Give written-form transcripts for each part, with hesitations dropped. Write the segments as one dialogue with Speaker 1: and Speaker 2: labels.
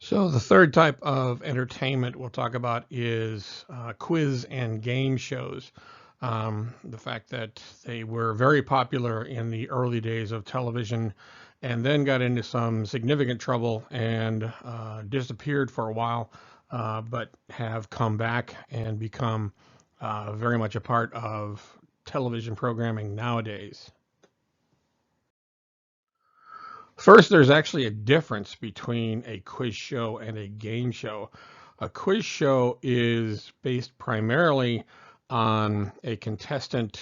Speaker 1: So the third type of entertainment we'll talk about is quiz and game shows. The fact that they were very popular in the early days of television and then got into some significant trouble and disappeared for a while, but have come back and become very much a part of television programming nowadays. First, there's actually a difference between a quiz show and a game show. A quiz show is based primarily on a contestant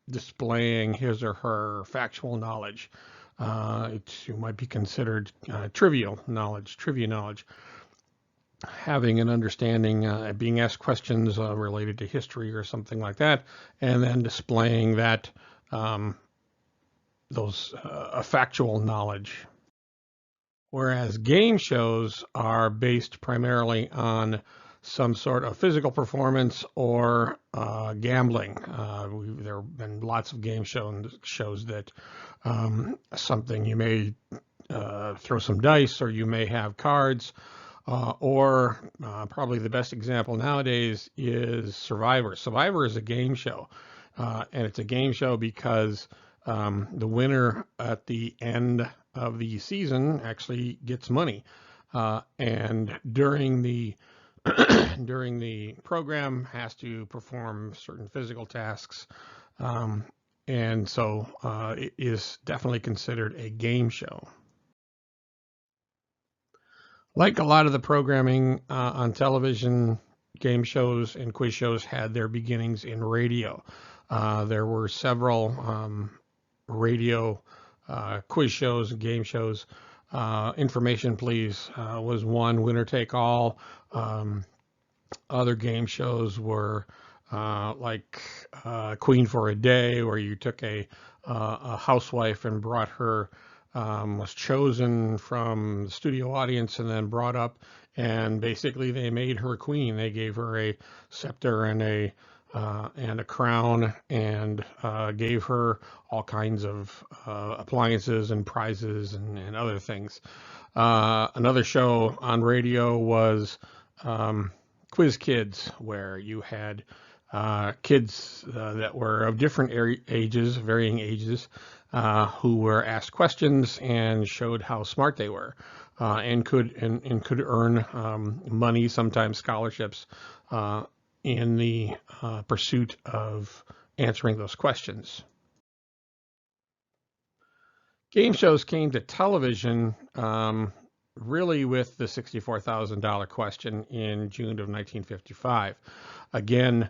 Speaker 1: displaying his or her factual knowledge. It might be considered trivia knowledge, having an understanding, being asked questions related to history or something like that, and then displaying that um, those factual knowledge. Whereas game shows are based primarily on some sort of physical performance or gambling. There have been lots of shows that something you may throw some dice, or you may have cards, or probably the best example nowadays is Survivor. Survivor is a game show, and it's a game show because the winner at the end of the season actually gets money. And during the during the program has to perform certain physical tasks. Um, and so it is definitely considered a game show. Like a lot of the programming on television, game shows and quiz shows had their beginnings in radio. There were several radio quiz shows and game shows. Information Please was one, Winner Take All. Other game shows were like Queen for a Day, where you took a housewife and brought her, was chosen from the studio audience and then brought up, and basically they made her queen. They gave her a scepter and a crown, and gave her all kinds of appliances and prizes and other things. Another show on radio was Quiz Kids, where you had kids that were of different ages, varying ages, who were asked questions and showed how smart they were, and could earn money, sometimes scholarships, in the pursuit of answering those questions. Game shows came to television really with the $64,000 question in June of 1955. Again,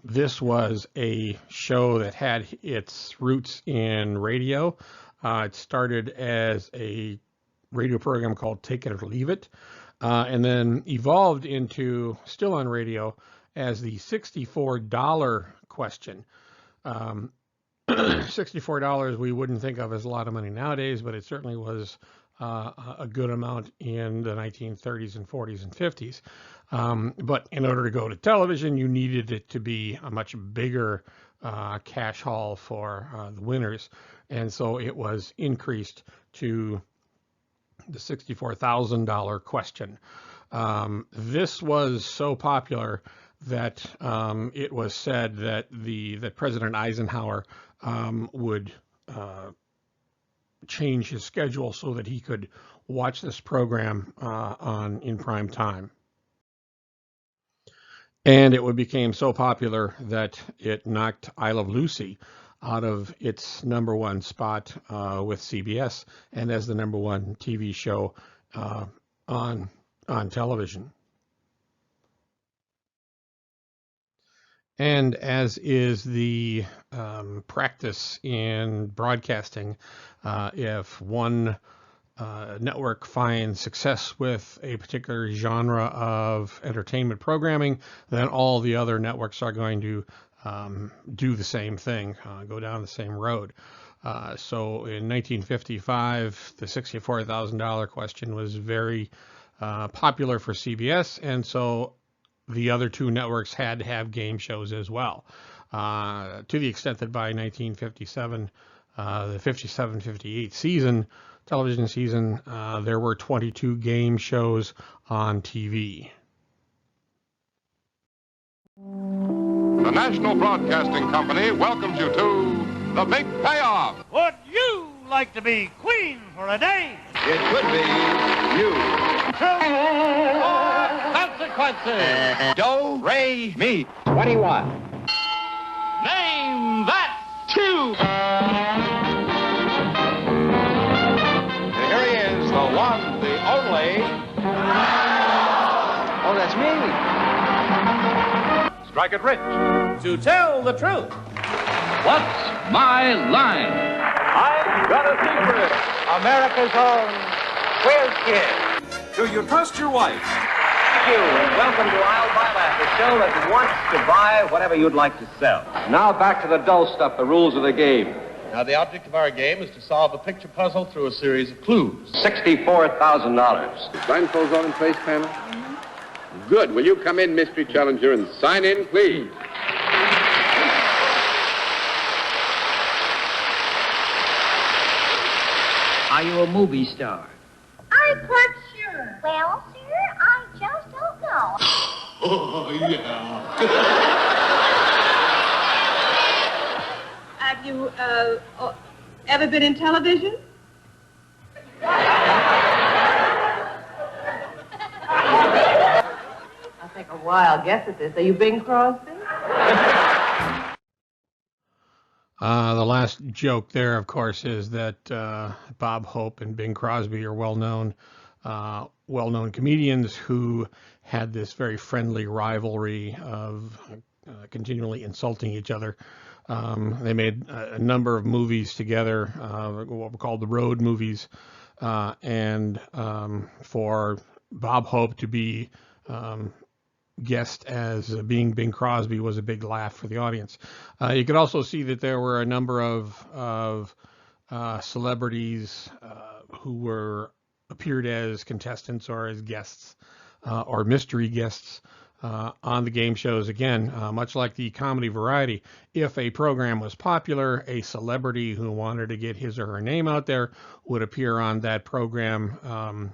Speaker 1: this was a show that had its roots in radio. It started as a radio program called Take It or Leave It, and then evolved into, still on radio, as the $64 question. $64 we wouldn't think of as a lot of money nowadays, but it certainly was a good amount in the 1930s and 40s and 50s. But in order to go to television, you needed it to be a much bigger cash haul for the winners. And so it was increased to the $64,000 question. This was so popular that it was said that that President Eisenhower would change his schedule so that he could watch this program in prime time. And it became so popular that it knocked I Love Lucy out of its #1 spot with CBS, and as the #1 TV show on television. And as is the practice in broadcasting, if one network finds success with a particular genre of entertainment programming, then all the other networks are going to do the same thing, go down the same road. So in 1955, the $64,000 question was very popular for CBS, and so the other two networks had to have game shows as well. To the extent that by 1957, the 57-58 season, television season, there were 22 game shows on TV.
Speaker 2: The National Broadcasting Company welcomes you to The Big Payoff.
Speaker 3: Would you like to be queen for a day?
Speaker 2: It could be you.
Speaker 3: Consequences.
Speaker 2: Do, re, mi.
Speaker 3: 21. Name that two.
Speaker 2: Here he is, the one, the only.
Speaker 3: Oh, that's me.
Speaker 2: Strike it rich.
Speaker 3: To tell the truth.
Speaker 4: What's my line?
Speaker 3: I've got a secret. America's own Quiz Kid.
Speaker 5: Do you trust your wife?
Speaker 3: Thank you, and welcome to I'll Buy That, the show that wants to buy whatever you'd like to sell.
Speaker 5: Now back to the dull stuff, the rules of the game.
Speaker 6: Now, the object of our game is to solve a picture puzzle through a series of clues.
Speaker 3: $64,000.
Speaker 7: Blindfolds on in place, panel? Good. Will you come in, mystery challenger, and sign in, please?
Speaker 4: Are you a movie star?
Speaker 8: I'm quite sure. Well, sir, I just don't know.
Speaker 6: Oh, yeah.
Speaker 9: Have you ever been in television? I'll take a wild guess at this. Are you Bing Crosby?
Speaker 1: The last joke there, of course, is that Bob Hope and Bing Crosby are well-known comedians who had this very friendly rivalry of continually insulting each other. They made a number of movies together, what were called the road movies, and for Bob Hope to be guessed as being Bing Crosby was a big laugh for the audience. You could also see that there were a number of celebrities who appeared as contestants or as guests or mystery guests on the game shows. Again, much like the comedy variety, if a program was popular, a celebrity who wanted to get his or her name out there would appear on that program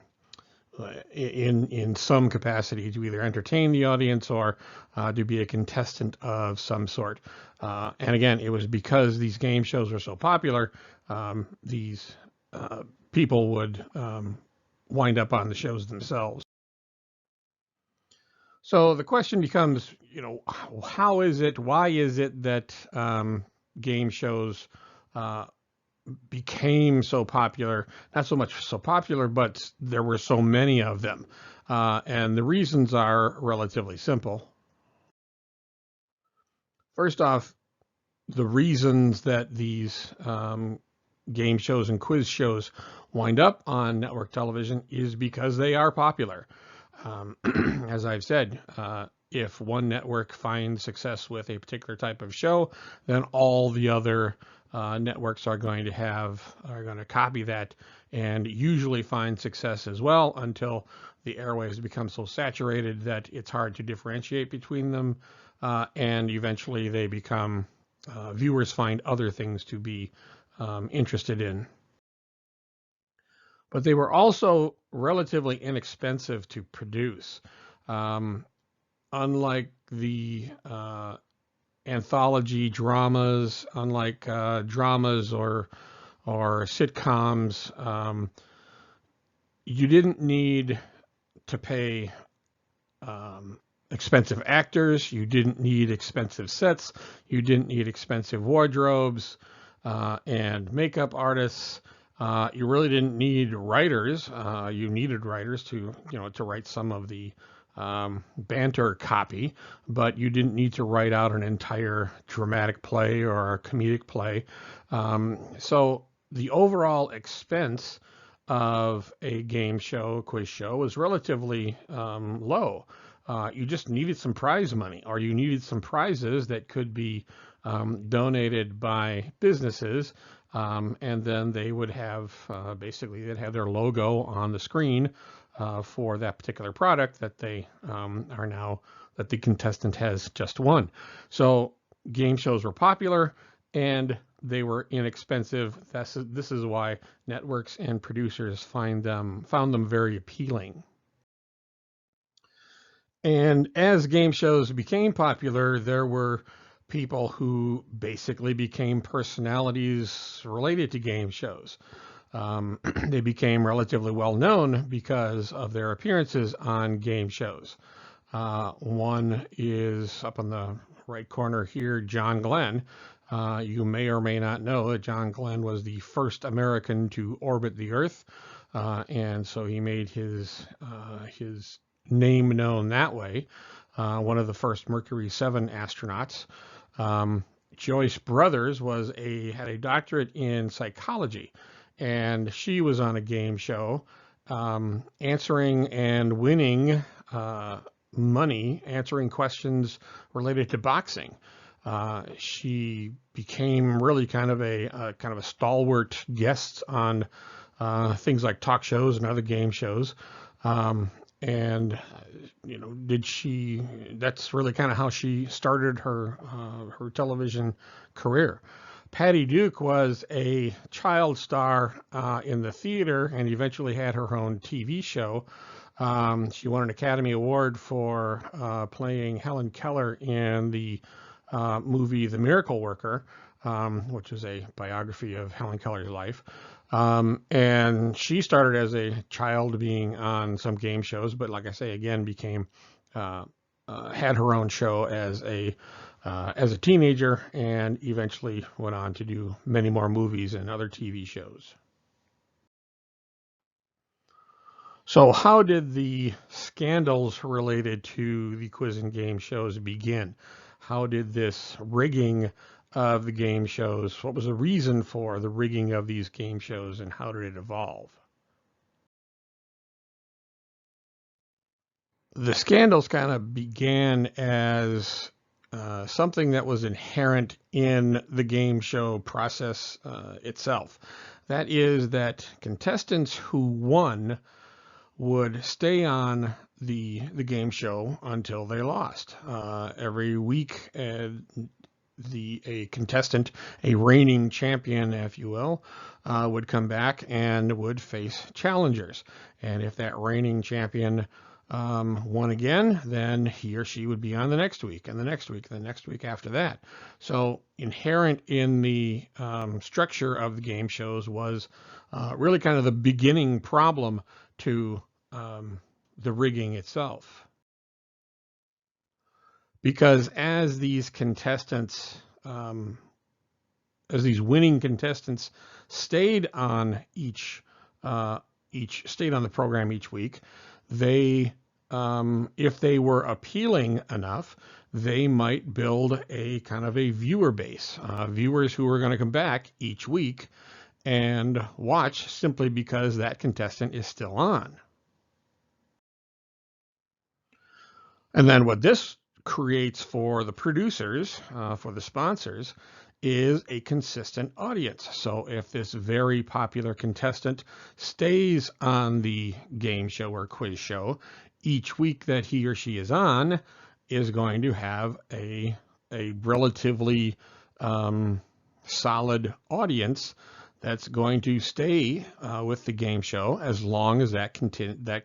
Speaker 1: in some capacity to either entertain the audience or to be a contestant of some sort. And again, it was because these game shows were so popular, these people would wind up on the shows themselves. So the question becomes, why is it that game shows became so popular? Not so much so popular, but there were so many of them. And the reasons are relatively simple. First off, the reasons that these game shows and quiz shows wind up on network television is because they are popular. As I've said, if one network finds success with a particular type of show, then all the other networks are going to copy that and usually find success as well until the airwaves become so saturated that it's hard to differentiate between them, and eventually they become viewers find other things to be interested in. But they were also relatively inexpensive to produce. Unlike the anthology dramas, unlike dramas or sitcoms, you didn't need to pay expensive actors, you didn't need expensive sets, you didn't need expensive wardrobes and makeup artists. You really didn't need writers. You needed writers to write some of the banter copy, but you didn't need to write out an entire dramatic play or a comedic play. So the overall expense of a game show, a quiz show, was relatively low. You just needed some prize money, or you needed some prizes that could be donated by businesses. And then they would have they'd have their logo on the screen for that particular product that they that the contestant has just won. So game shows were popular, and they were inexpensive. This is why networks and producers found them very appealing. And as game shows became popular, there were people who basically became personalities related to game shows. They became relatively well known because of their appearances on game shows. One is up on the right corner here, John Glenn. You may or may not know that John Glenn was the first American to orbit the Earth, and so he made his name known that way. One of the first Mercury 7 astronauts. Joyce Brothers had a doctorate in psychology, and she was on a game show, answering and winning money, answering questions related to boxing. She became really kind of a stalwart guest on things like talk shows and other game shows. And that's really kind of how she started her television career. Patty Duke was a child star in the theater and eventually had her own TV show. She won an Academy Award for playing Helen Keller in the movie The Miracle Worker, which is a biography of Helen Keller's life. And she started as a child being on some game shows, but like I say, again, had her own show as a teenager, and eventually went on to do many more movies and other TV shows. So how did the scandals related to the quiz and game shows begin? How did this rigging of the game shows, what was the reason for the rigging of these game shows, and how did it evolve? The scandals kind of began as something that was inherent in the game show process itself. That is that contestants who won would stay on the game show until they lost. Every week, a contestant, a reigning champion, if you will, would come back and would face challengers. And if that reigning champion won again, then he or she would be on the next week, and the next week, and the next week after that. So inherent in the structure of the game shows was really kind of the beginning problem to the rigging itself. Because as these winning contestants stayed on stayed on the program each week, they, if they were appealing enough, they might build a kind of a viewer base, viewers who are going to come back each week and watch simply because that contestant is still on. And then what this creates for the producers, for the sponsors, is a consistent audience. So if this very popular contestant stays on the game show or quiz show, each week that he or she is on is going to have a relatively solid audience that's going to stay with the game show as long as that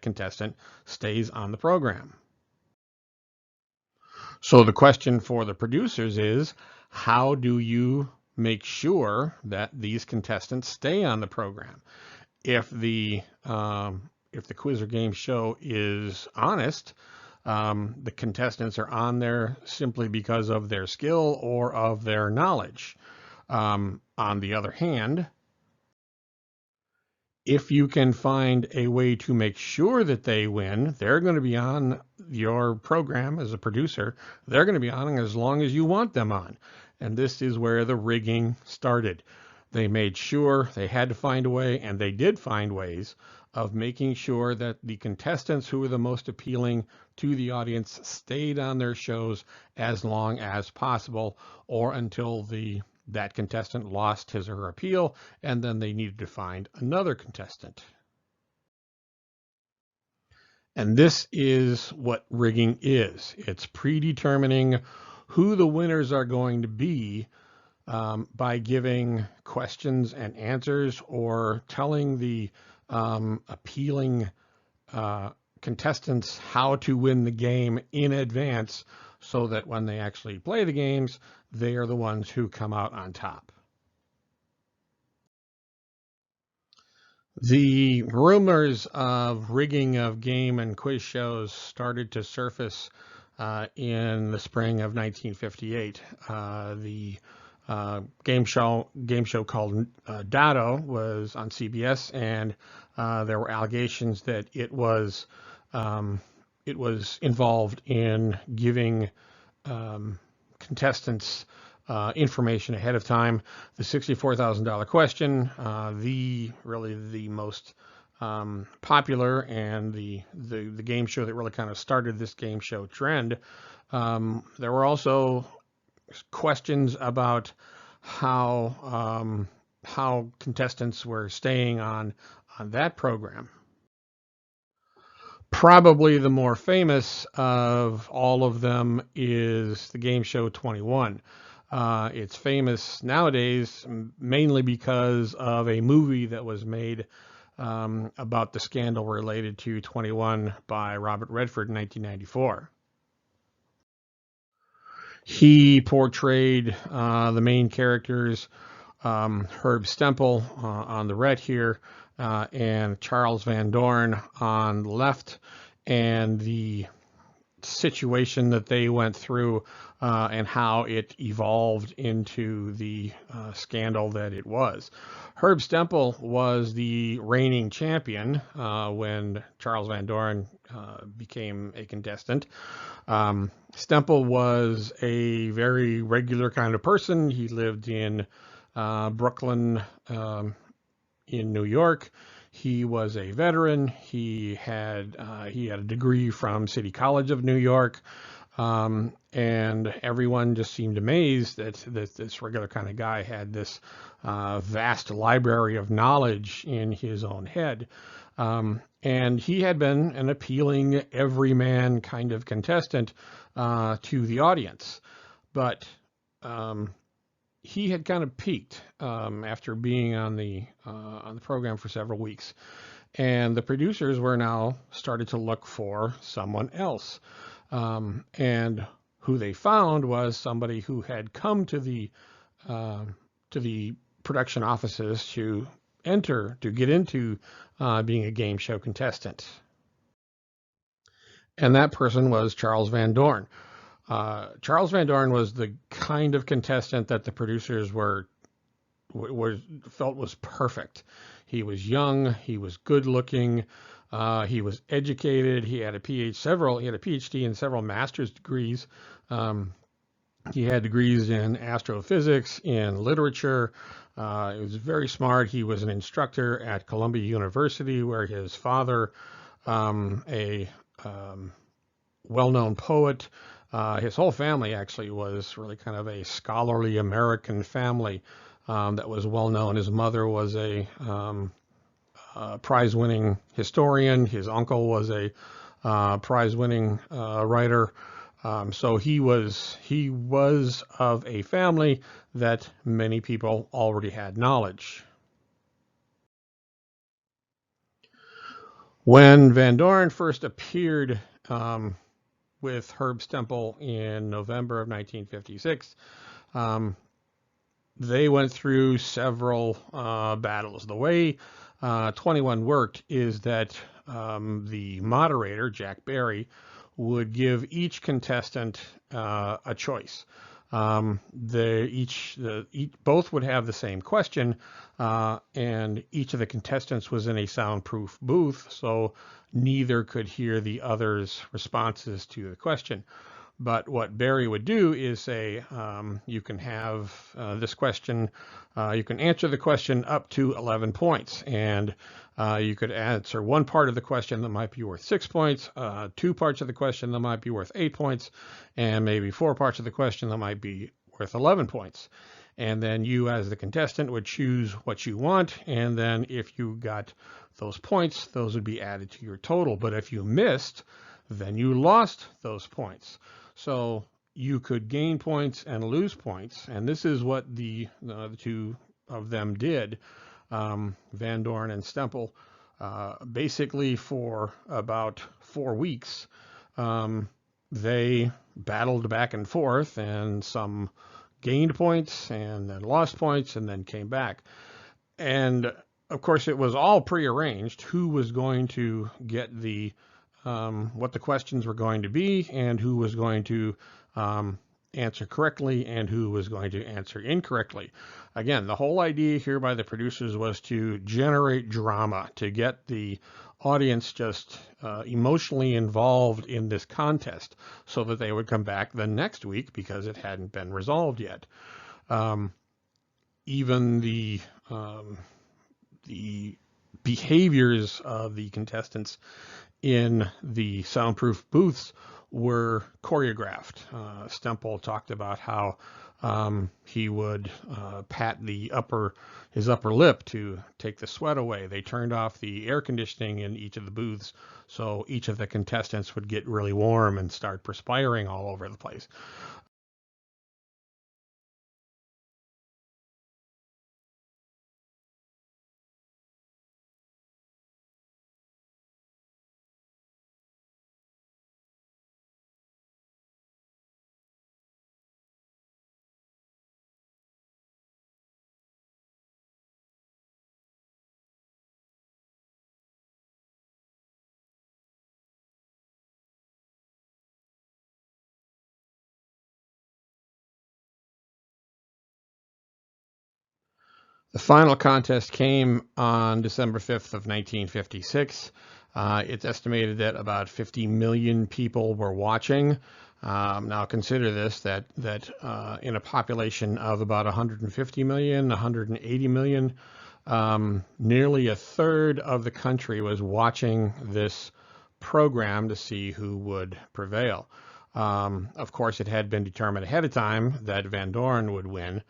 Speaker 1: contestant stays on the program. So the question for the producers is, how do you make sure that these contestants stay on the program? If the quiz or game show is honest, the contestants are on there simply because of their skill or of their knowledge. On the other hand, if you can find a way to make sure that they win, they're going to be on your program as a producer. They're going to be on as long as you want them on. And this is where the rigging started. They made sure they had to find a way, and they did find ways of making sure that the contestants who were the most appealing to the audience stayed on their shows as long as possible, or until that contestant lost his or her appeal, and then they needed to find another contestant. And this is what rigging is. It's predetermining who the winners are going to be by giving questions and answers or telling the appealing contestants how to win the game in advance so that when they actually play the games, they are the ones who come out on top. The rumors of rigging of game and quiz shows started to surface in the spring of 1958. The game show called Dado was on CBS, and there were allegations that it was involved in giving contestants information ahead of time. The $64,000 question, really the most popular and the game show that really kind of started this game show trend. There were also questions about how contestants were staying on that program. Probably the more famous of all of them is the game show 21. It's famous nowadays mainly because of a movie that was made about the scandal related to 21 by Robert Redford in 1994. He portrayed the main characters, Herb Stempel on the right here, and Charles Van Doren on the left, and the situation that they went through and how it evolved into the scandal that it was. Herb Stempel was the reigning champion when Charles Van Doren became a contestant. Stempel was a very regular kind of person. He lived in Brooklyn, in New York. He was a veteran. He had a degree from City College of New York, and everyone just seemed amazed that this regular kind of guy had this vast library of knowledge in his own head. And he had been an appealing everyman kind of contestant to the audience, but he had kind of peaked after being on the program for several weeks, and the producers were now started to look for someone else, and who they found was somebody who had come to the production offices to get into being a game show contestant, and that person was Charles Van Doren. Charles Van Doren was the kind of contestant that the producers felt was perfect. He was young, he was good looking, he was educated, he had a PhD and several master's degrees. He had degrees in astrophysics, in literature. He was very smart. He was an instructor at Columbia University, where his father, a well-known poet, his whole family actually was really kind of a scholarly American family that was well known. His mother was a prize-winning historian. His uncle was a prize-winning writer. So he was of a family that many people already had knowledge. When Van Doren first appeared with Herb Stempel in November of 1956, they went through several battles. The way 21 worked is that the moderator, Jack Barry, would give each contestant a choice. Both would have the same question, and each of the contestants was in a soundproof booth, so neither could hear the other's responses to the question. But what Barry would do is say, you can have this question, you can answer the question up to 11 points, and you could answer one part of the question that might be worth 6 points, 2 parts of the question that might be worth 8 points, and maybe 4 parts of the question that might be worth 11 points. And then you, as the contestant, would choose what you want, and then if you got those points, those would be added to your total. But if you missed, then you lost those points. So you could gain points and lose points, and this is what the two of them did, Van Dorn and Stempel. Basically, for about 4 weeks, they battled back and forth, and some gained points and then lost points and then came back. And of course, it was all prearranged who was going to get what the questions were going to be, and who was going to answer correctly and who was going to answer incorrectly. Again, the whole idea here by the producers was to generate drama, to get the audience just emotionally involved in this contest so that they would come back the next week because it hadn't been resolved yet. Even the behaviors of the contestants in the soundproof booths were choreographed. Stempel talked about how he would pat his upper lip to take the sweat away. They turned off the air conditioning in each of the booths, so each of the contestants would get really warm and start perspiring all over the place. The final contest came on December 5th of 1956. It's estimated that about 50 million people were watching. Now consider this, that in a population of about 150 million, 180 million, nearly a third of the country was watching this program to see who would prevail. Of course, it had been determined ahead of time that Van Dorn would win.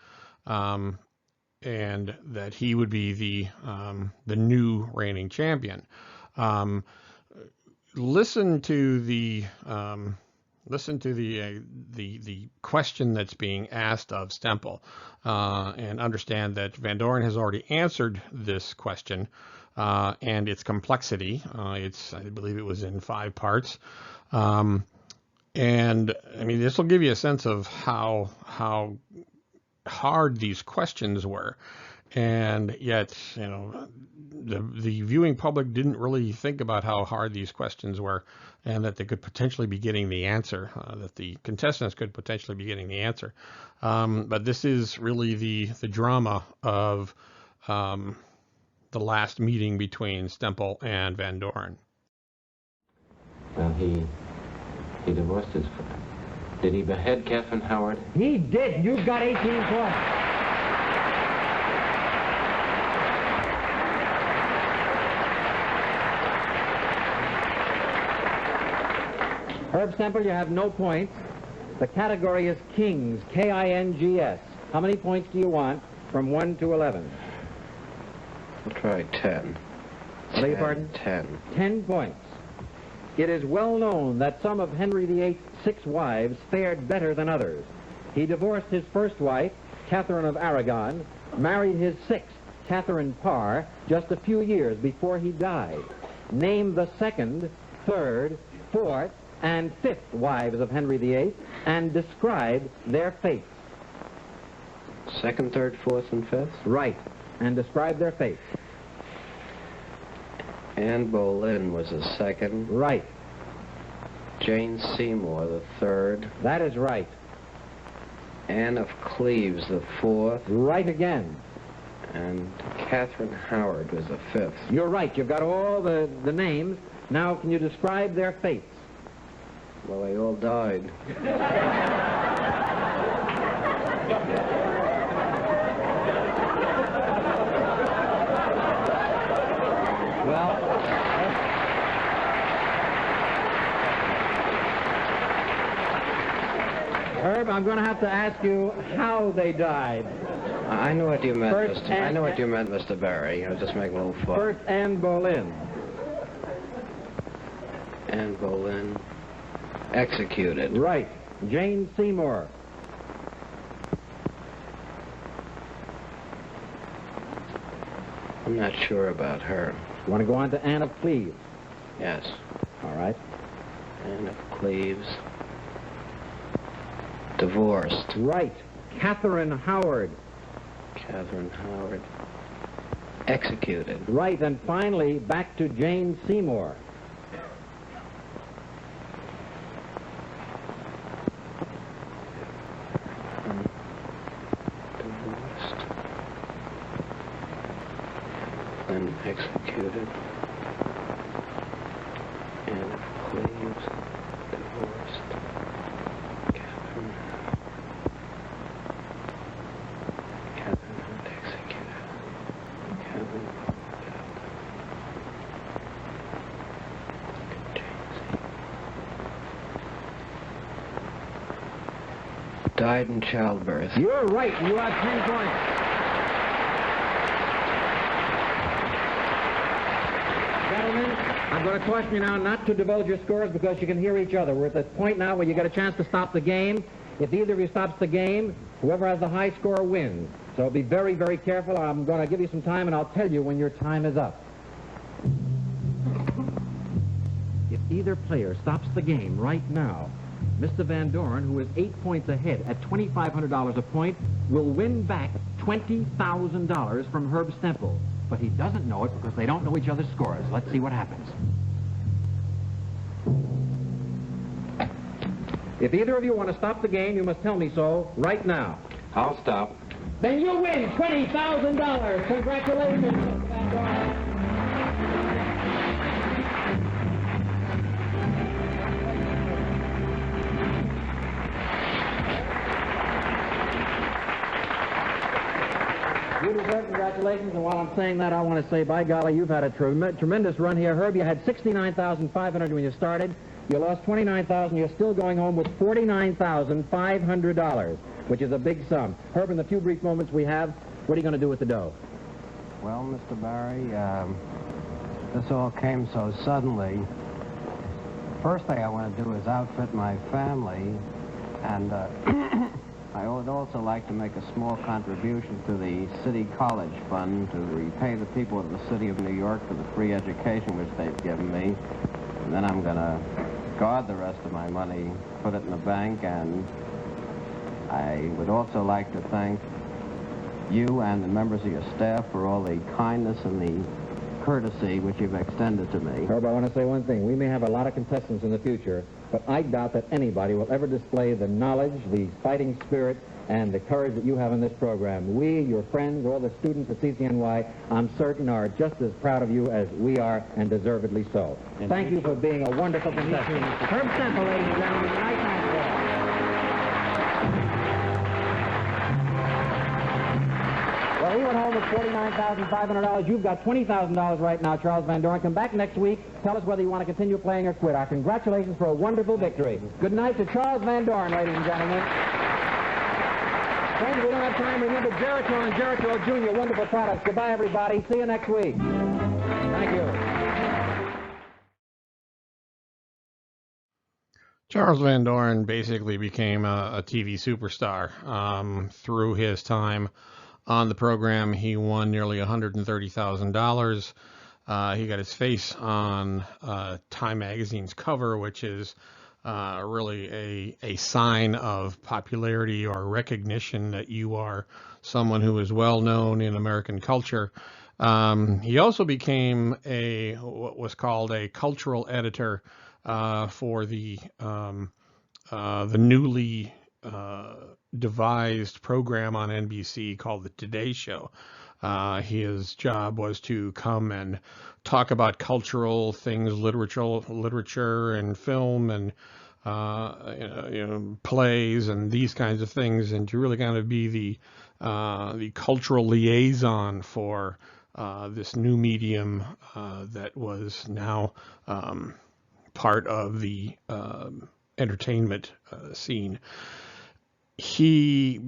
Speaker 1: And that he would be the new reigning champion. Listen to the question that's being asked of Stempel, and understand that Van Dorn has already answered this question and its complexity. I believe it was in 5 parts. And I mean, this will give you a sense of how hard these questions were, and yet, you know, the viewing public didn't really think about how hard these questions were, and that they could potentially be getting the answer, that the contestants could potentially be getting the answer. But this is really the drama of the last meeting between Stempel and Van Dorn.
Speaker 10: Well, he divorced his friend. Did he behead Catherine Howard?
Speaker 11: He did. You've got 18 points. Herb Stempel, you have no points. The category is Kings, K-I-N-G-S. How many points do you want from 1 to 11?
Speaker 10: I'll try 10.
Speaker 11: I beg your pardon?
Speaker 10: 10.
Speaker 11: 10 points. It is well known that some of Henry VIII's 6 wives fared better than others. He divorced his first wife, Catherine of Aragon, married his 6th, Catherine Parr, just a few years before he died. Name the 2nd, 3rd, 4th, and 5th wives of Henry VIII and describe their fates.
Speaker 10: 2nd, 3rd, 4th, and 5th?
Speaker 11: Right. And describe their fates.
Speaker 10: Anne Boleyn was the 2nd.
Speaker 11: Right.
Speaker 10: Jane Seymour the 3rd.
Speaker 11: That is right.
Speaker 10: Anne of Cleves the 4th.
Speaker 11: Right again.
Speaker 10: And Catherine Howard was the 5th.
Speaker 11: You're right. You've got all the names. Now, can you describe their fates?
Speaker 10: Well, they all died.
Speaker 11: Herb, I'm going to have to ask you how they died.
Speaker 10: I know what you meant,
Speaker 11: I
Speaker 10: know what you meant, Mr. Barry. I was just making a little fun.
Speaker 11: First, Anne Boleyn.
Speaker 10: Anne Boleyn executed.
Speaker 11: Right. Jane Seymour.
Speaker 10: I'm not sure about her.
Speaker 11: You want to go on to Anne of Cleves?
Speaker 10: Yes.
Speaker 11: All right.
Speaker 10: Anne of Cleves. Divorced.
Speaker 11: Right. Catherine Howard.
Speaker 10: Catherine Howard. Executed.
Speaker 11: Right, and finally, back to Jane Seymour.
Speaker 10: Divorced. Then executed. Anne of Cleves. Divorced. Catherine Howard executed. Catherine died in childbirth.
Speaker 11: You're right. You have 10 points. Gentlemen, I'm going to caution you now not to divulge your scores because you can hear each other. We're at the point now where you get a chance to stop the game. If either of you stops the game, whoever has the high score wins. So be very, very careful. I'm going to give you some time, and I'll tell you when your time is up. If either player stops the game right now, Mr. Van Doren, who is 8 points ahead at $2,500 a point, will win back $20,000 from Herb Stempel. But he doesn't know it because they don't know each other's scores. Let's see what happens. If either of you want to stop the game, you must tell me so right now.
Speaker 10: I'll stop.
Speaker 11: Then you win $20,000. Congratulations, Mr. Van Doren. You deserve congratulations, and while I'm saying that, I want to say, by golly, you've had a tremendous run here. Herb, you had $69,500 when you started. You lost $29,000. You're still going home with $49,500, which is a big sum. Herb, in the few brief moments we have, what are you going to do with the dough?
Speaker 12: Well, Mr. Barry, this all came so suddenly. First thing I want to do is outfit my family, and I would also like to make a small contribution to the City College Fund to repay the people of the City of New York for the free education which they've given me. And then I'm going to guard the rest of my money, put it in the bank, and I would also like to thank you and the members of your staff for all the kindness and the courtesy which you've extended to me.
Speaker 11: Herb, I want to say one thing. We may have a lot of contestants in the future, but I doubt that anybody will ever display the knowledge, the fighting spirit, and the courage that you have in this program. We, your friends, all the students at CCNY, I'm certain are just as proud of you as we are, and deservedly so. And thank you for being a wonderful contestant. Herb Stempel, ladies and gentlemen, nice night. Well, he went home with $49,500. You've got $20,000 right now, Charles Van Doren. Come back next week. Tell us whether you want to continue playing or quit. Our congratulations for a wonderful victory. Good night to Charles Van Doren, ladies and gentlemen. Friends, we don't have time. Remember Jericho and Jericho Jr., wonderful products. Goodbye, everybody. See you next week. Thank you.
Speaker 1: Charles Van Doren basically became a TV superstar through his time on the program. He won nearly $130,000. He got his face on Time Magazine's cover, which is really a sign of popularity or recognition that you are someone who is well known in American culture. He also became what was called a cultural editor for the newly devised program on NBC called The Today Show. His job was to come and talk about cultural things, literature and film and plays and these kinds of things, and to really kind of be the cultural liaison for this new medium that was now part of the entertainment scene. He,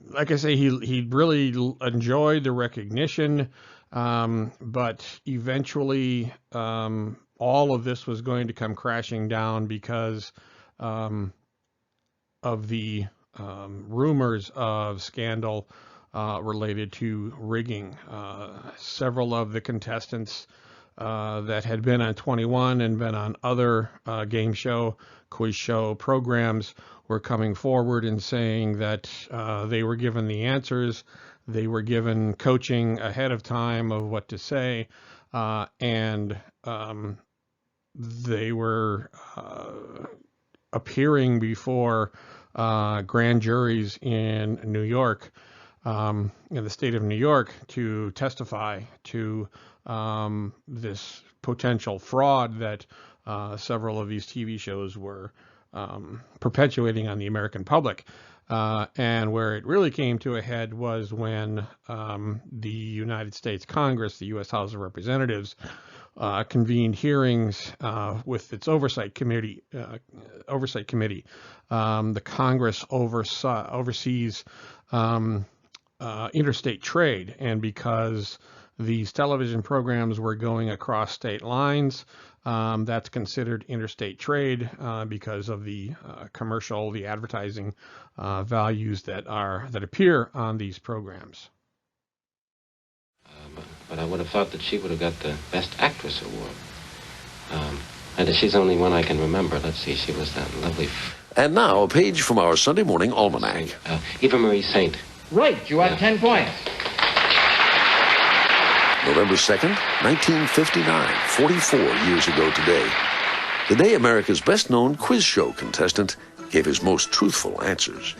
Speaker 1: like I say, he really enjoyed the recognition, but eventually all of this was going to come crashing down because of of the rumors of scandal related to rigging. Several of the contestants that had been on 21 and been on other game show, quiz show programs were coming forward and saying that they were given the answers, they were given coaching ahead of time of what to say, and they were appearing before grand juries in New York, in the state of New York, to testify to this potential fraud that several of these TV shows were perpetuating on the American public. And where it really came to a head was when the United States Congress, the U.S. House of Representatives, convened hearings with its oversight committee. The Congress oversees interstate trade, and because these television programs were going across state lines, that's considered interstate trade because of the commercial, the advertising values that appear on these programs.
Speaker 10: But I would have thought that she would have got the Best Actress award. And she's the only one I can remember. Let's see, she was that lovely.
Speaker 13: And now a page from our Sunday morning almanac.
Speaker 10: Eva Marie Saint.
Speaker 11: Right, you had 10 points.
Speaker 13: November 2nd, 1959, 44 years ago today. The day America's best-known quiz show contestant gave his most truthful answers.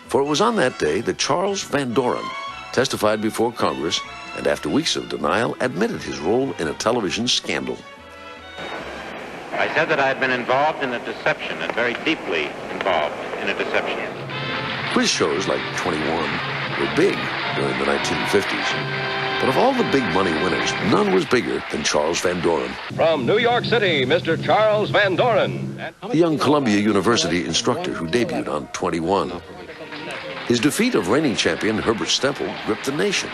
Speaker 13: For it was on that day that Charles Van Doren testified before Congress and after weeks of denial admitted his role in a television scandal.
Speaker 14: I said that I had been involved in a deception, and very deeply involved in a deception.
Speaker 13: Quiz shows like 21 were big during the 1950s. But of all the big money winners, none was bigger than Charles Van Doren.
Speaker 15: From New York City, Mr. Charles Van Doren.
Speaker 13: The young Columbia University instructor who debuted on 21. His defeat of reigning champion Herbert Stemple gripped the nation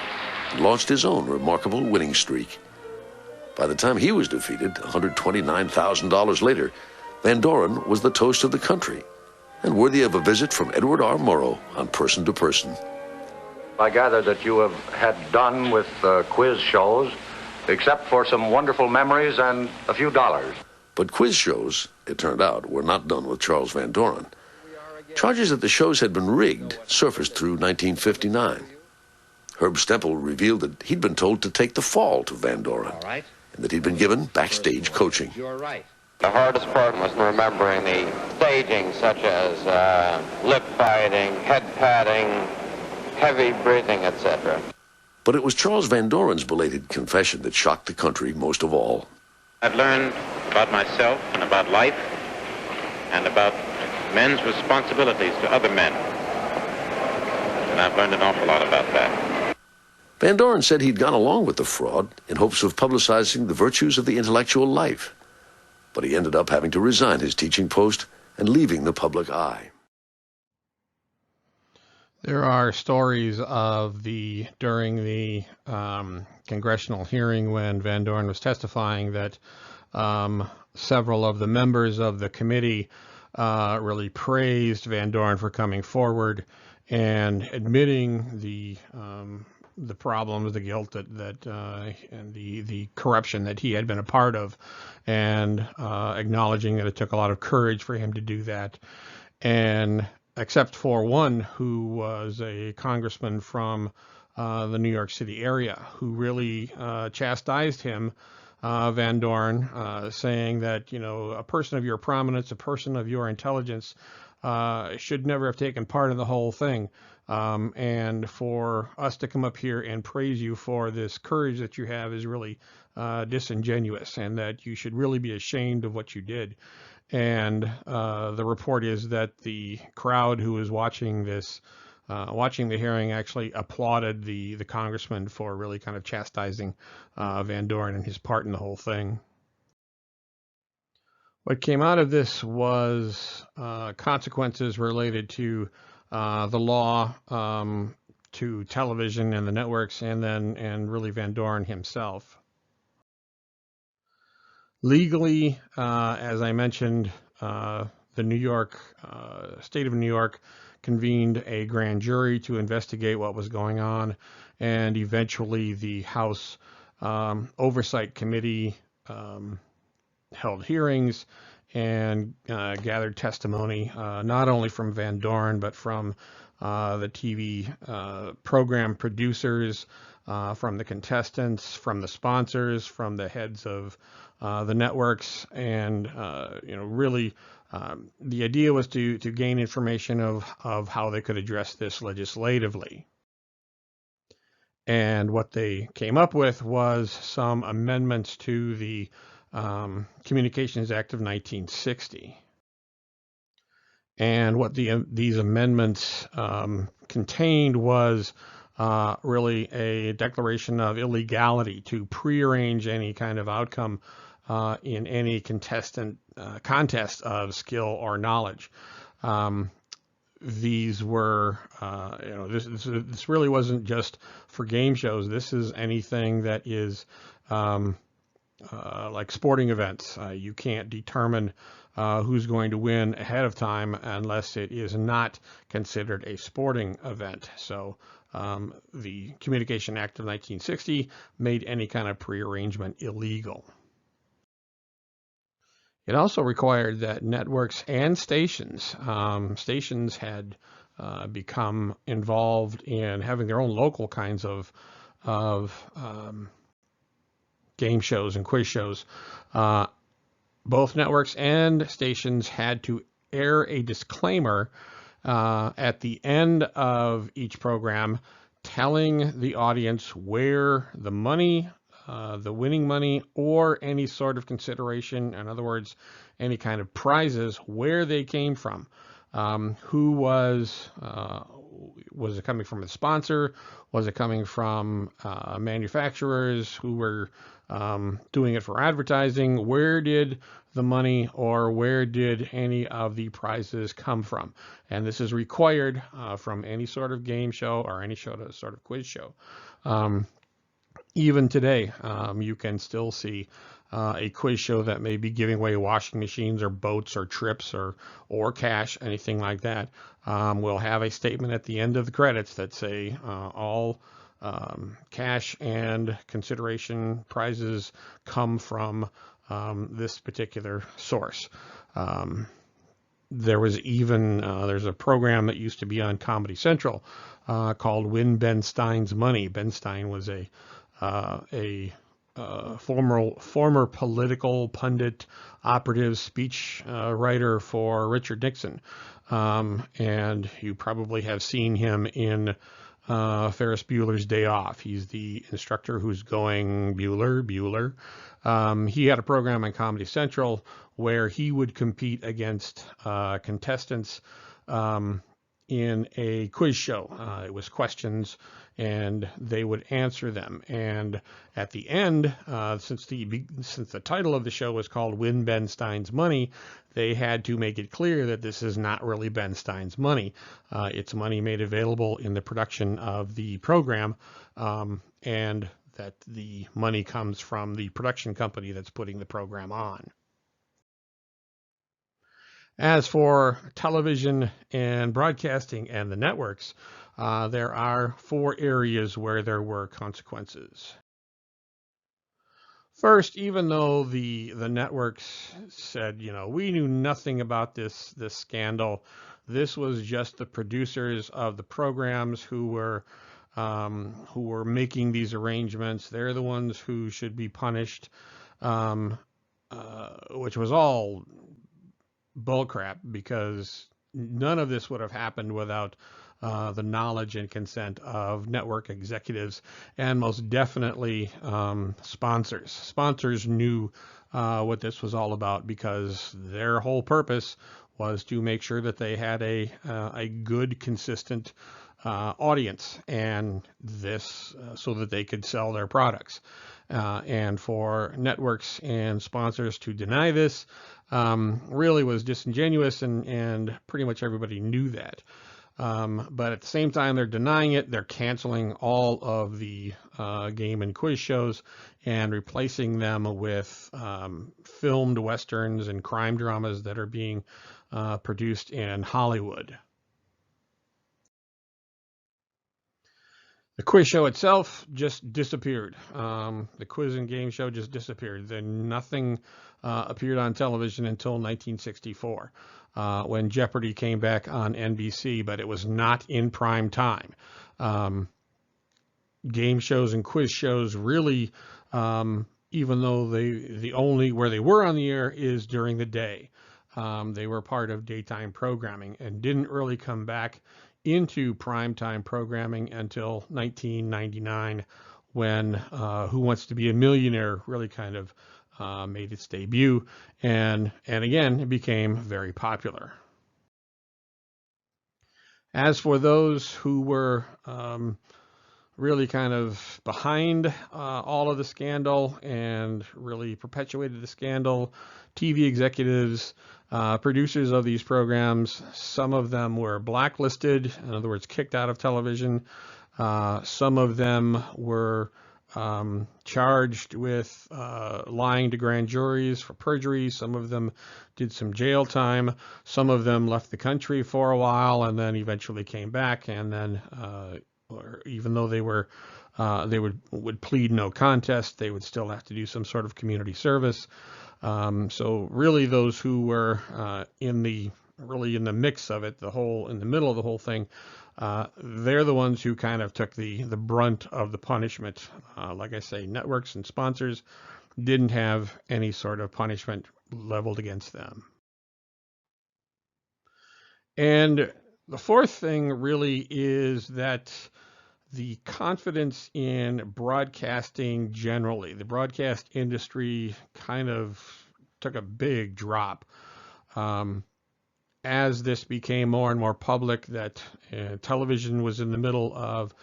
Speaker 13: and launched his own remarkable winning streak. By the time he was defeated, $129,000 later, Van Doren was the toast of the country and worthy of a visit from Edward R. Murrow on Person to Person.
Speaker 16: I gather that you have had done with quiz shows, except for some wonderful memories and a few dollars.
Speaker 13: But quiz shows, it turned out, were not done with Charles Van Doren. Charges that the shows had been rigged surfaced through 1959. Herb Stemple revealed that he'd been told to take the fall to Van Doren, and that he'd been given backstage coaching.
Speaker 11: You're right.
Speaker 14: The hardest part was remembering the staging, such as lip biting, head patting, heavy breathing, etc.
Speaker 13: But it was Charles Van Doren's belated confession that shocked the country most of all.
Speaker 14: I've learned about myself and about life and about men's responsibilities to other men. And I've learned an awful lot about that.
Speaker 13: Van Doren said he'd gone along with the fraud in hopes of publicizing the virtues of the intellectual life. But he ended up having to resign his teaching post and leaving the public eye.
Speaker 1: There are stories of during the congressional hearing when Van Doren was testifying that several of the members of the committee really praised Van Doren for coming forward and admitting the problems, the guilt and the corruption that he had been a part of, and acknowledging that it took a lot of courage for him to do that. And except for one who was a congressman from the New York City area, who really chastised him, Van Doren, saying that, a person of your prominence, a person of your intelligence should never have taken part in the whole thing. And for us to come up here and praise you for this courage that you have is really disingenuous, and that you should really be ashamed of what you did. And the report is that the crowd who was watching the hearing actually applauded the congressman for really kind of chastising Van Doren and his part in the whole thing. What came out of this was consequences related to the law, to television and the networks, and really Van Doren himself. Legally, as I mentioned, the New York state of New York convened a grand jury to investigate what was going on, and eventually the House Oversight Committee held hearings and gathered testimony, not only from Van Doren, but from the TV program producers, from the contestants, from the sponsors, from the heads of the networks, and really the idea was to gain information of how they could address this legislatively. And what they came up with was some amendments to the Communications Act of 1960. And what these amendments contained was really a declaration of illegality to prearrange any kind of outcome in any contest of skill or knowledge. These were, this really wasn't just for game shows. This is anything that is like sporting events. You can't determine who's going to win ahead of time unless it is not considered a sporting event. So the Communication Act of 1960 made any kind of prearrangement illegal. It also required that networks and stations had become involved in having their own local kinds of game shows and quiz shows. Both networks and stations had to air a disclaimer at the end of each program telling the audience where the money, the winning money, or any sort of consideration, in other words, any kind of prizes, where they came from. Who was it coming from a sponsor? Was it coming from manufacturers who were doing it for advertising? Where did the money or where did any of the prizes come from? And this is required from any sort of game show or any sort of quiz show. Even today, you can still see a quiz show that may be giving away washing machines or boats or trips or cash, anything like that. Will have a statement at the end of the credits that say all cash and consideration prizes come from this particular source. There was even there's a program that used to be on Comedy Central called Win Ben Stein's Money. Ben Stein was a former political pundit, operative, speech writer for Richard Nixon, and you probably have seen him in Ferris Bueller's Day Off. He's the instructor who's going, Bueller, Bueller. He had a program on Comedy Central where he would compete against contestants in a quiz show. It was questions and they would answer them. And at the end, since the title of the show was called Win Ben Stein's Money, they had to make it clear that this is not really Ben Stein's money. It's money made available in the production of the program, and that the money comes from the production company that's putting the program on. As for television and broadcasting and the networks, there are 4 areas where there were consequences. First, even though the networks said, we knew nothing about this scandal, this was just the producers of the programs who were making these arrangements. They're the ones who should be punished, which was all bullcrap, because none of this would have happened without the knowledge and consent of network executives, and most definitely sponsors. Sponsors knew what this was all about, because their whole purpose was to make sure that they had a good, consistent audience, and this so that they could sell their products. And for networks and sponsors to deny this really was disingenuous, and pretty much everybody knew that. But at the same time they're denying it, they're canceling all of the game and quiz shows and replacing them with filmed westerns and crime dramas that are being produced in Hollywood. The quiz show itself just disappeared. The quiz and game show just disappeared. Then nothing appeared on television until 1964, when Jeopardy came back on NBC, but it was not in prime time. Game shows and quiz shows really, even though the only where they were on the air is during the day, they were part of daytime programming and didn't really come back into primetime programming until 1999, when Who Wants to Be a Millionaire really kind of made its debut, and again it became very popular. As for those who were really kind of behind all of the scandal and really perpetuated the scandal, TV executives, producers of these programs, some of them were blacklisted, in other words, kicked out of television. Some of them were charged with lying to grand juries for perjury. Some of them did some jail time. Some of them left the country for a while and then eventually came back, and then or even though they were they would plead no contest, they would still have to do some sort of community service. So really those who were in the mix of it, in the middle of the whole thing, they're the ones who kind of took the brunt of the punishment. Like I say, networks and sponsors didn't have any sort of punishment leveled against them. And the fourth thing really is that the confidence in broadcasting generally, the broadcast industry kind of took a big drop as this became more and more public, that television was in the middle of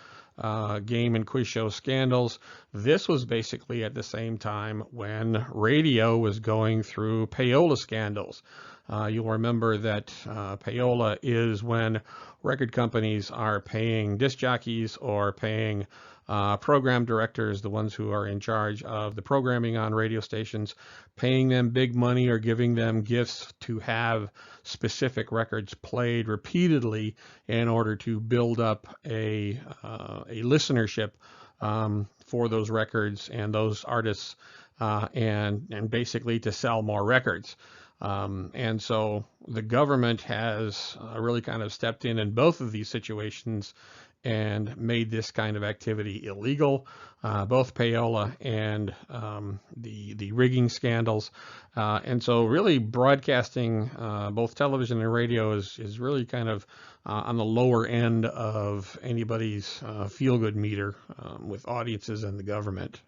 Speaker 1: game and quiz show scandals. This was basically at the same time when radio was going through payola scandals. You'll remember that payola is when record companies are paying disc jockeys or paying program directors, the ones who are in charge of the programming on radio stations, paying them big money or giving them gifts to have specific records played repeatedly in order to build up a listenership for those records and those artists, and basically to sell more records. And so the government has really kind of stepped in both of these situations and made this kind of activity illegal, both payola and the rigging scandals. And so really broadcasting, both television and radio, is really kind of on the lower end of anybody's feel-good meter with audiences and the government.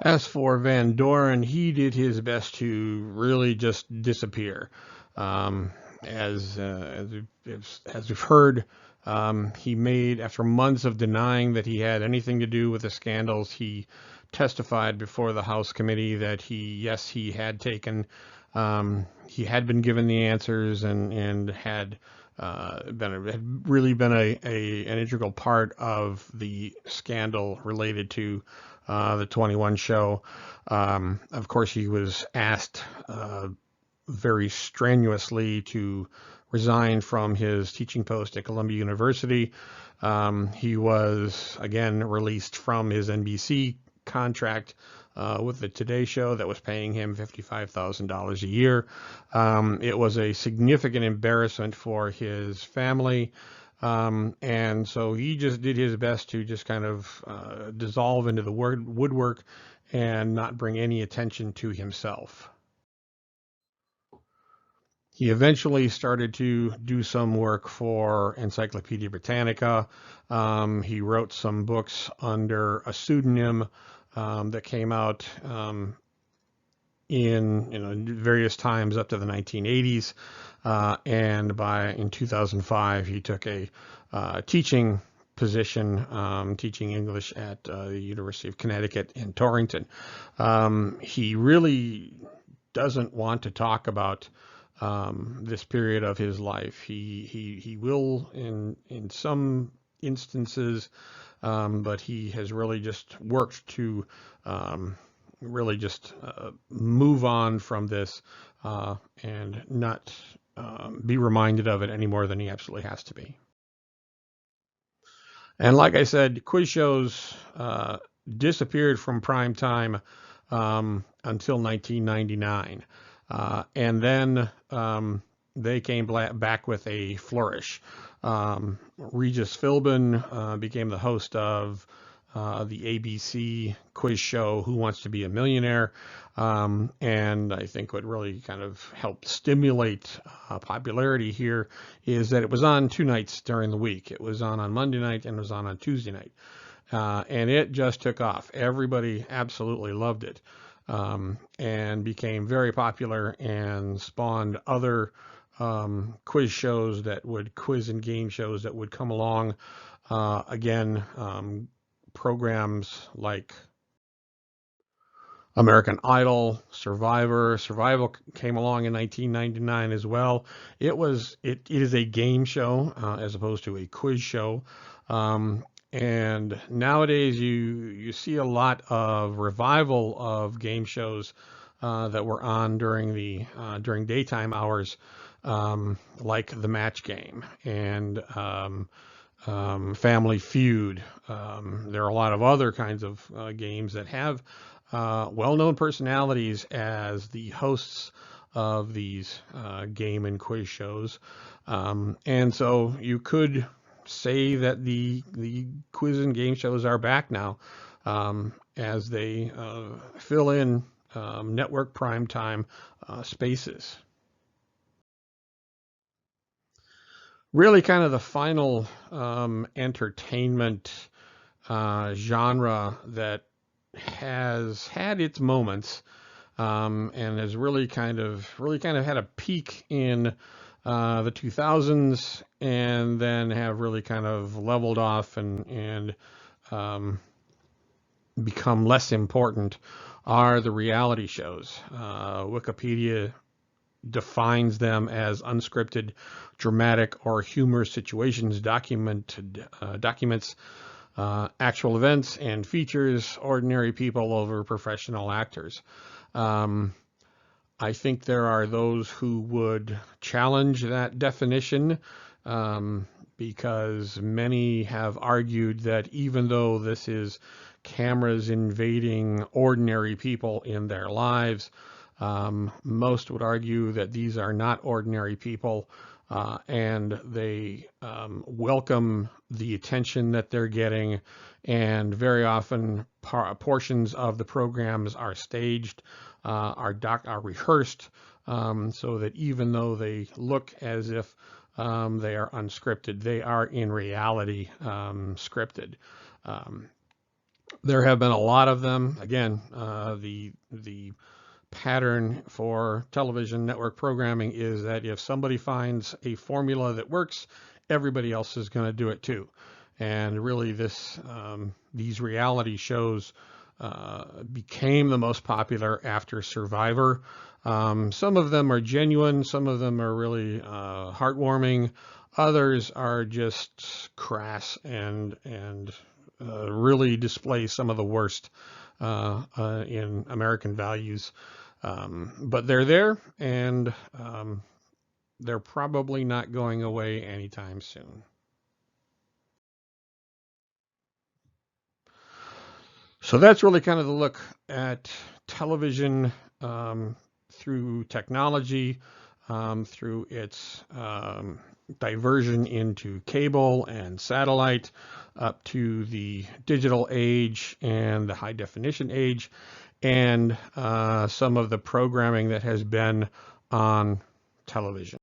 Speaker 1: As for Van Doren, he did his best to really just disappear. As we've heard, he made, after months of denying that he had anything to do with the scandals, he testified before the House committee that he had taken, he had been given the answers and had really been an integral part of the scandal related to the 21 show. Of course, he was asked very strenuously to resign from his teaching post at Columbia University. He was again released from his NBC contract with the Today Show that was paying him $55,000 a year. It was a significant embarrassment for his family. And so he just did his best to just kind of dissolve into the woodwork and not bring any attention to himself. He eventually started to do some work for Encyclopedia Britannica. He wrote some books under a pseudonym that came out in various times up to the 1980s. And in 2005, he took a teaching position, teaching English at the University of Connecticut in Torrington. He really doesn't want to talk about this period of his life. He will in some instances, but he has really just worked to really just move on from this and not be reminded of it any more than he absolutely has to be. And like I said, quiz shows disappeared from prime time until 1999. And then they came back with a flourish. Regis Philbin became the host of the ABC quiz show Who Wants to Be a Millionaire, and I think what really kind of helped stimulate popularity here is that it was on 2 nights during the week. It was on Monday night and it was on Tuesday night, and it just took off. Everybody absolutely loved it, and became very popular and spawned other quiz shows that would quiz and game shows that would come along. Again, programs like American Idol, Survivor. Survival came along in 1999 as well. It is a game show as opposed to a quiz show. And nowadays you see a lot of revival of game shows that were on during daytime hours, like The Match Game and Family Feud. There are a lot of other kinds of games that have well-known personalities as the hosts of these game and quiz shows. And so you could say that the quiz and game shows are back now, as they fill in network primetime spaces. Really kind of the final entertainment genre that has had its moments, and has really kind of had a peak in the 2000s, and then have really kind of leveled off and become less important, are the reality shows. Wikipedia defines them as unscripted, dramatic, or humorous situations documents actual events and features ordinary people over professional actors. I think there are those who would challenge that definition, because many have argued that even though this is cameras invading ordinary people in their lives, most would argue that these are not ordinary people, and they welcome the attention that they're getting, and very often portions of the programs are staged, are rehearsed, so that even though they look as if they are unscripted, they are in reality scripted. There have been a lot of them. Again, the pattern for television network programming is that if somebody finds a formula that works, everybody else is going to do it too. And really, these reality shows became the most popular after Survivor. Some of them are genuine, some of them are really heartwarming, others are just crass and really display some of the worst in American values. But they're there, and they're probably not going away anytime soon. So that's really kind of the look at television through technology, through its diversion into cable and satellite, up to the digital age and the high definition age, and some of the programming that has been on television.